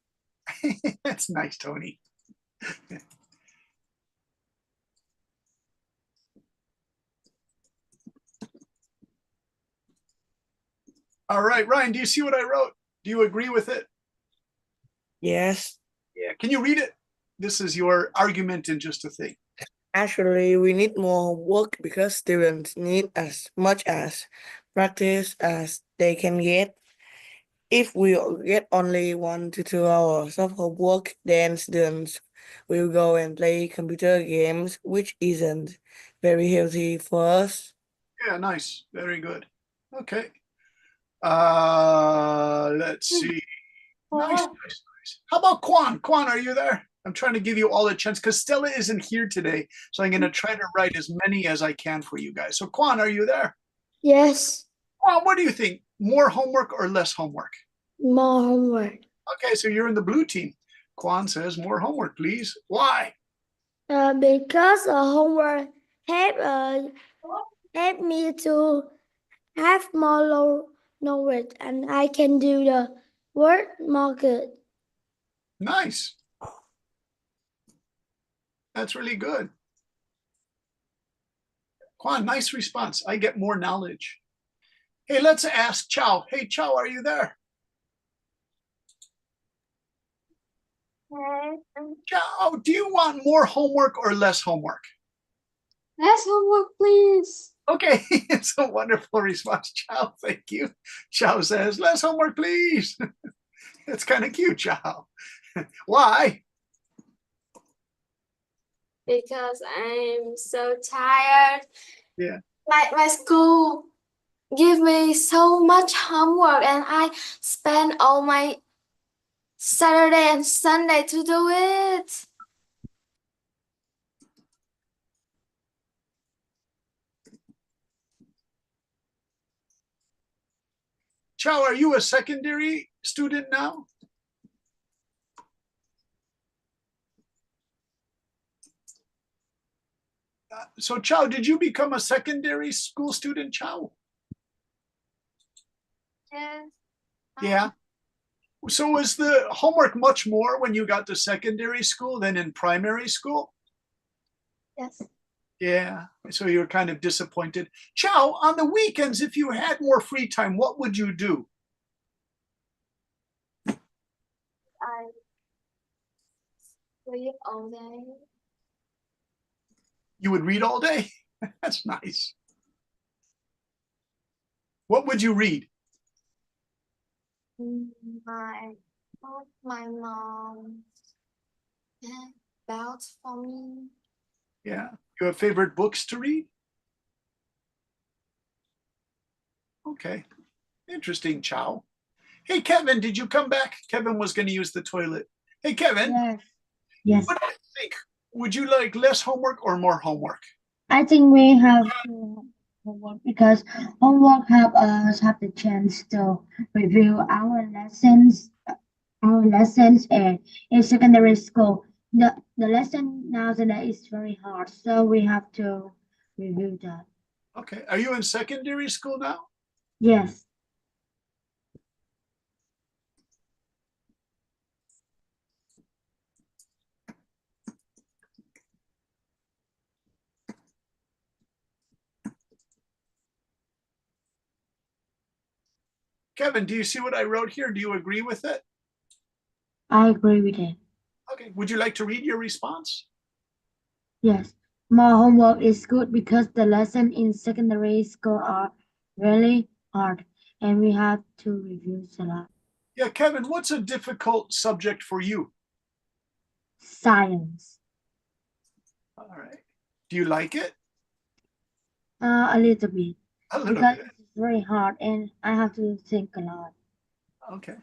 That's nice, Tony. All right, Ryan, do you see what I wrote? Do you agree with it? Yes. Yeah. Can you read it? This is your argument in just a thing. Actually, we need more work because students need as much as practice as they can get. If we get only 1 to 2 hours of homework, then students will go and play computer games, which isn't very healthy for us. Yeah, nice. Very good. Okay. Let's see. Nice. How about Kwan? Kwan, are you there? I'm trying to give you all a chance because Stella isn't here today. So I'm going to try to write as many as I can for you guys. So Kwan, are you there? Yes, Kwan, what do you think? More homework or less homework? more homework. Okay, so you're in the blue team. Kwan says more homework, please. Why? Because homework help me to have more knowledge and I can do the work more good. Nice. That's really good. Kwan, nice response. I get more knowledge. Hey, let's ask Chow. Hey, Chow, are you there? Chow, do you want more homework or less homework? Less homework, please. Okay, it's a wonderful response, Chow. Thank you. Chow says, less homework, please. It's kind of cute, Chow. Why? Because I'm so tired. Yeah. My school give me so much homework and I spend all my Saturday and Sunday to do it. Chow, are you a secondary student now? So Chow, did you become a secondary school student, Chow? Yes. Yeah. So was the homework much more when you got to secondary school than in primary school? Yes. Yeah. So you're kind of disappointed. Chow, on the weekends, if you had more free time, what would you do? I sleep all day. You would read all day? That's nice. What would you read? My mom bought for me. Yeah. You have favorite books to read? Okay. Interesting, Chow. Hey, Kevin, did you come back? Kevin was going to use the toilet. Hey, Kevin. Yes. Yes. What do you think? Would you like less homework or more homework? I think we have to have homework because homework help us have the chance to review our lessons and in secondary school. The lesson nowadays is very hard, so we have to review that. Okay. Are you in secondary school now? Yes. Kevin, do you see what I wrote here? Do you agree with it? I agree with it. Okay. Would you like to read your response? Yes. More homework is good because the lessons in secondary school are really hard and we have to review a lot. Yeah, Kevin, what's a difficult subject for you? Science. All right. Do you like it? A little bit. A little Because bit. it's very hard and I have to think a lot. Okay.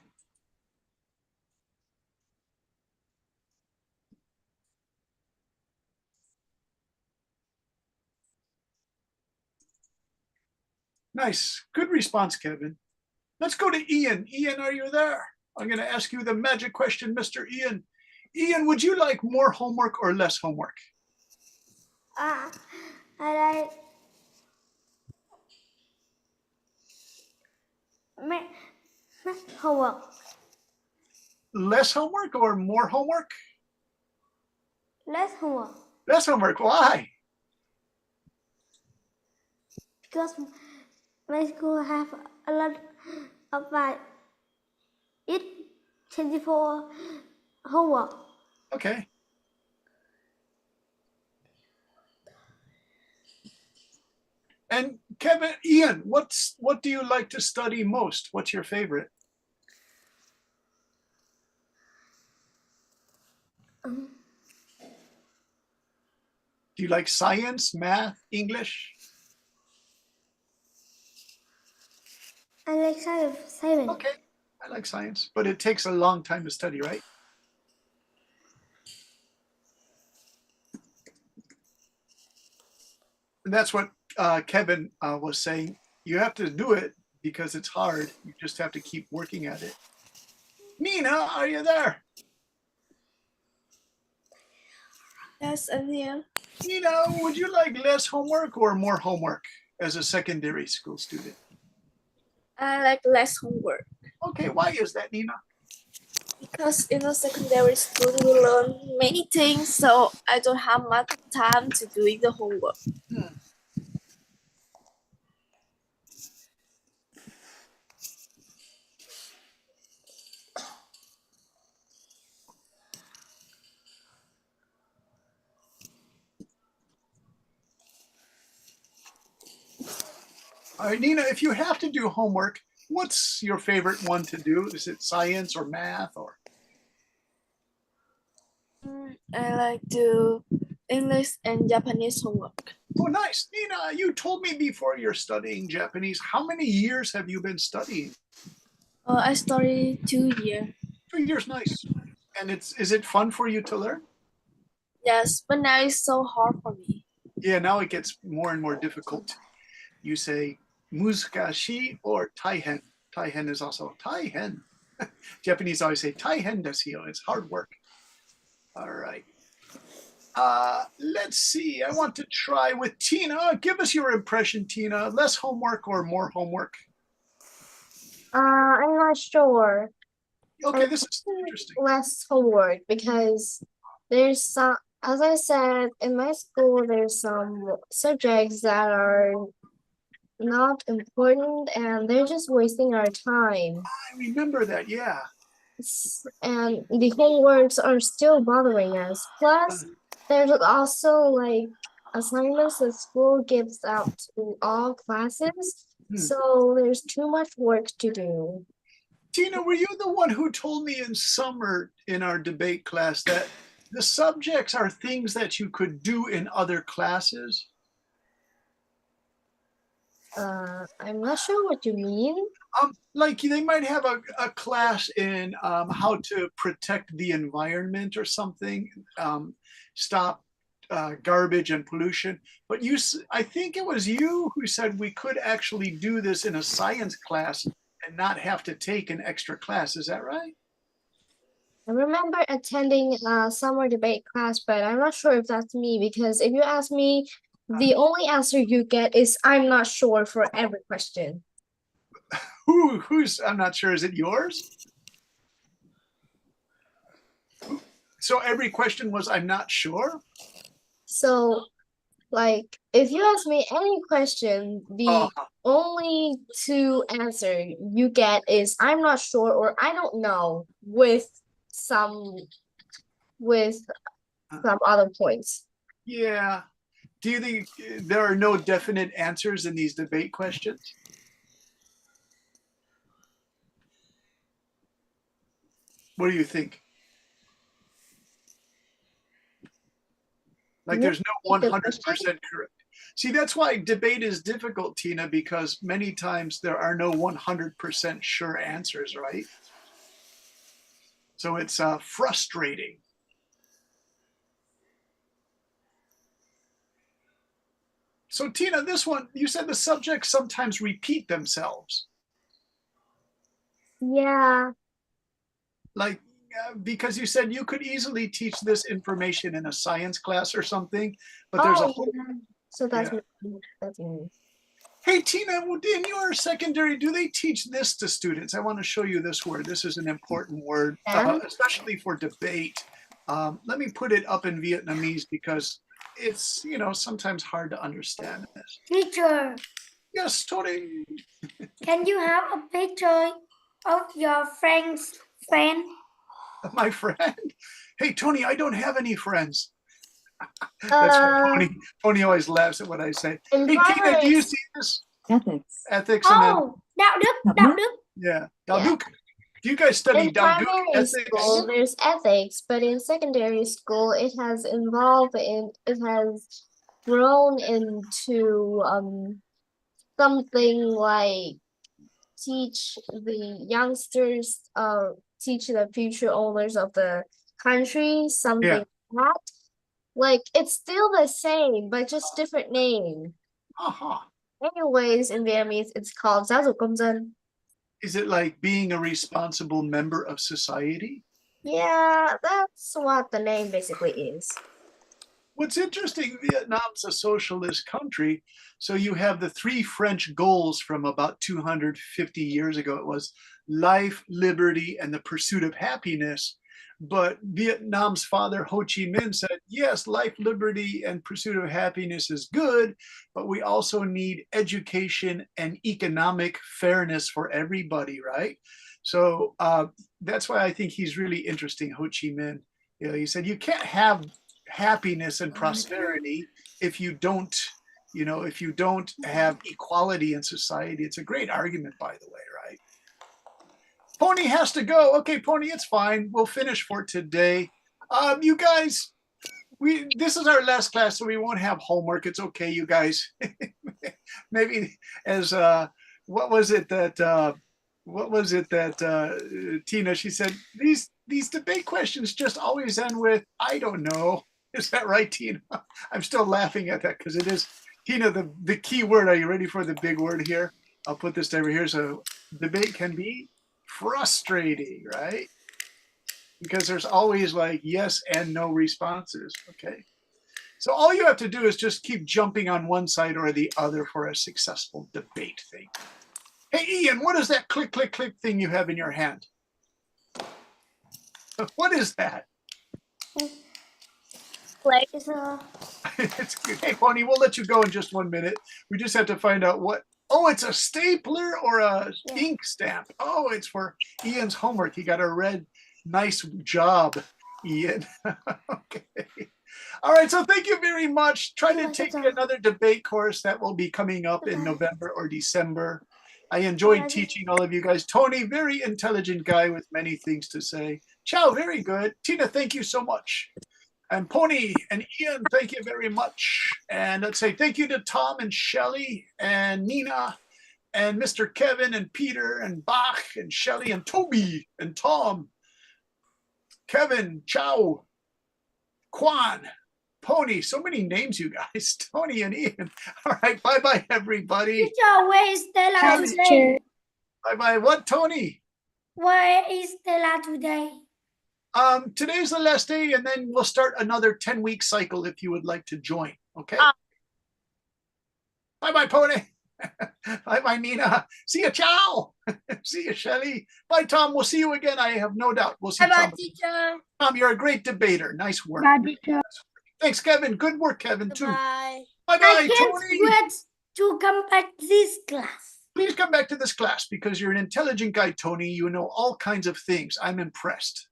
Nice. Good response, Kevin. Let's go to Ian. Ian, are you there? I'm going to ask you the magic question, Mr. Ian. Ian, would you like more homework or less homework? I like Homework. Less homework or more homework? Less homework. Less homework. Why? Because my school have a lot of it's 24 homework. Okay. And Kevin, Ian, what do you like to study most? What's your favorite? Um, Do you like science, math, English? I like science. Okay, I like science, but it takes a long time to study, right? And that's what Kevin was saying. You have to do it because it's hard. You just have to keep working at it. Nina, are you there? Yes, I'm here. Nina, would you like less homework or more homework as a secondary school student? I like less homework Okay, why is that, Nina? because in a secondary school you learn many things, so I don't have much time to doing the homework. All right, Nina, if you have to do homework, what's your favorite one to do? Is it science or math or? I like to English and Japanese homework. Oh, nice. Nina, you told me before you're studying Japanese. How many years have you been studying? I study 2 years. 2 years, nice. And is it fun for you to learn? Yes, but now it's so hard for me. Yeah, now it gets more and more difficult. You say muzukashi or taihen. Taihen is also taihen. Japanese always say taihen desu yo. It's hard work. All right. Let's see. I want to try with Tina. Give us your impression, Tina. Less homework or more homework? I'm not sure. Okay, this is interesting. Less homework because there's some, as I said, in my school, there's some subjects that are not important and they're just wasting our time. I remember that, yeah. And the homeworks are still bothering us. Plus, there's also like assignments that school gives out to all classes. So there's too much work to do. Tina, were you the one who told me in summer in our debate class that the subjects are things that you could do in other classes? I'm not sure what you mean. Like they might have a class in how to protect the environment or something, stop garbage and pollution. But I think it was you who said we could actually do this in a science class and not have to take an extra class. Is that right? I remember attending a summer debate class, but I'm not sure if that's me because if you ask me, the only answer you get is I'm not sure for every question. Who's I'm not sure. Is it yours? So every question was I'm not sure? So like if you ask me any question, the only two answer you get is I'm not sure or I don't know with some other points. Yeah. Do you think there are no definite answers in these debate questions? What do you think? Like there's no 100% correct. See, that's why debate is difficult, Tina, because many times there are no 100% sure answers, right? So it's frustrating. So Tina, this one, you said the subjects sometimes repeat themselves. Yeah. Like, because you said you could easily teach this information in a science class or something, but there's a whole... So that's me. Hey, Tina, in your secondary, do they teach this to students? I want to show you this word. This is an important word, especially for debate. Let me put it up in Vietnamese because it's, sometimes hard to understand this. Teacher, Yes, Tony. can you have a picture of your friend? My friend? Hey, Tony, I don't have any friends. That's what Tony. Tony always laughs at what I say. In Hey, Tina, do primary you see this? Ethics. Ethics and then, Oh, đạo đức. yeah, Dalduk. Do you guys study In Dalduk primary ethics? school, there's ethics, but in secondary school, it has grown into something like teach the youngsters, teach the future owners of the country, something like that. Like it's still the same, but just different name. Uh-huh. Anyways, in Vietnamese, it's called giáo dục công dân. Is it like being a responsible member of society? Yeah, that's what the name basically is. What's interesting, Vietnam's a socialist country. So you have the 3 French goals from about 250 years ago. It was life, liberty, and the pursuit of happiness. But Vietnam's father, Ho Chi Minh, said, yes, life, liberty, and pursuit of happiness is good, but we also need education and economic fairness for everybody, right? So that's why I think he's really interesting, Ho Chi Minh. He said, you can't have happiness and prosperity if you don't have equality in society. It's a great argument, by the way, right? Pony has to go. Okay, Pony, it's fine. We'll finish for today. You guys, this is our last class, so we won't have homework. It's okay, you guys. Maybe as what was it that Tina, she said, these debate questions just always end with, I don't know. Is that right, Tina? I'm still laughing at that because it is, Tina, the key word. Are you ready for the big word here? I'll put this over here. So debate can be frustrating, right? Because there's always like yes and no responses, okay? So all you have to do is just keep jumping on one side or the other for a successful debate thing. Hey, Ian, what is that click, click, click thing you have in your hand? What is that? It's cute. Hey, Pony, we'll let you go in just 1 minute. We just have to find out what. Oh, it's a stapler or a ink stamp. Oh, it's for Ian's homework. He got a red. Nice job, Ian. Okay. All right. So thank you very much. Try to take another debate course that will be coming up in November or December. I enjoyed teaching all of you guys. Tony, very intelligent guy with many things to say. Chow, very good. Tina, thank you so much. And Pony and Ian, thank you very much. And let's say thank you to Tom and Shelly and Nina and Mr. Kevin and Peter and Bach and Shelly and Toby and Tom, Kevin, Chow, Quan, Pony. So many names, you guys. Tony and Ian. All right. Bye-bye, everybody. Teacher, where is Stella today? Bye-bye. What, Tony? Where is Stella today? Today's the last day, and then we'll start another 10-week cycle if you would like to join. Okay. Bye-bye, Pony. Bye-bye, Nina. See you, Chow. See you, Shelly. Bye, Tom. We'll see you again. I have no doubt. We'll see you. Bye-bye, teacher. Tom, you're a great debater. Nice work. Bye, teacher. Thanks, Kevin. Good work, Kevin, too. Bye. Bye-bye, I can't Tony. wait to come back to this class. Please come back to this class because you're an intelligent guy, Tony. You know all kinds of things. I'm impressed.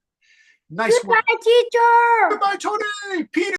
Nice work. Goodbye, teacher. Goodbye, Tony. Peter.